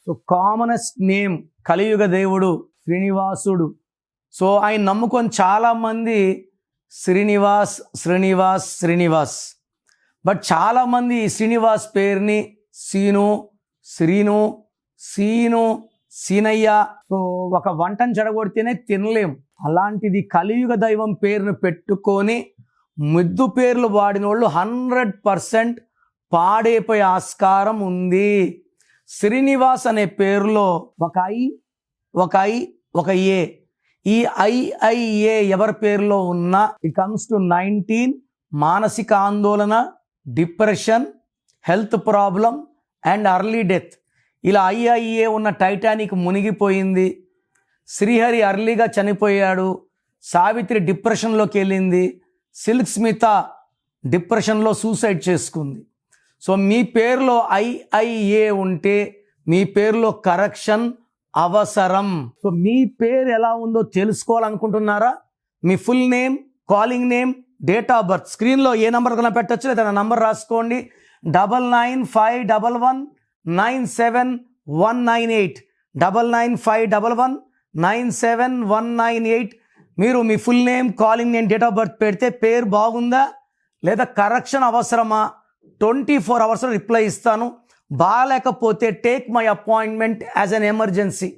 So commonest name కలియుగ దేవుడు శ్రీనివాసుడు. సో ఆయన నమ్ముకొని చాలామంది శ్రీనివాస్ శ్రీనివాస్ శ్రీనివాస్. బట్ చాలామంది ఈ శ్రీనివాస్ పేరుని సీను, శ్రీను, సీను, సీనయ్య. సో ఒక వంటను చెడగొడితేనే తినలేం. అలాంటిది కలియుగ దైవం పేరును పెట్టుకొని ముద్దు పేర్లు వాడిన వాళ్ళు 100% పాడైపోయే ఆస్కారం ఉంది. శ్రీనివాస్ అనే పేరులో ఒక ఏ. ఈ ఐఐఏ ఎవరి పేరులో ఉన్నా ఇట్ కమ్స్ టు 19 మానసిక ఆందోళన, depression, health problem and early death. ఇలా ఐఐఏ ఉన్న టైటానిక్ మునిగిపోయింది. శ్రీహరి అర్లీగా చనిపోయాడు. సావిత్రి డిప్రెషన్లోకి వెళ్ళింది. సిల్క్ స్మిత డిప్రెషన్లో సూసైడ్ చేసుకుంది. సో మీ పేరులో ఐఐఏ ఉంటే మీ పేరులో కరెక్షన్ అవసరం. సో మీ పేరు ఎలా ఉందో తెలుసుకోవాలనుకుంటున్నారా? మీ full name, calling name, date of birth స్క్రీన్లో ఏ నెంబర్ కన్నా పెట్టచ్చు, లేదా నా నంబర్ రాసుకోండి 9951197198 9951197198. మీరు మీ full name, calling name, date of birth పెడితే పేరు బాగుందా లేదా కరెక్షన్ అవసరమా 24 hours రిప్లై ఇస్తాను. బాగాలేకపోతే take my appointment as an emergency.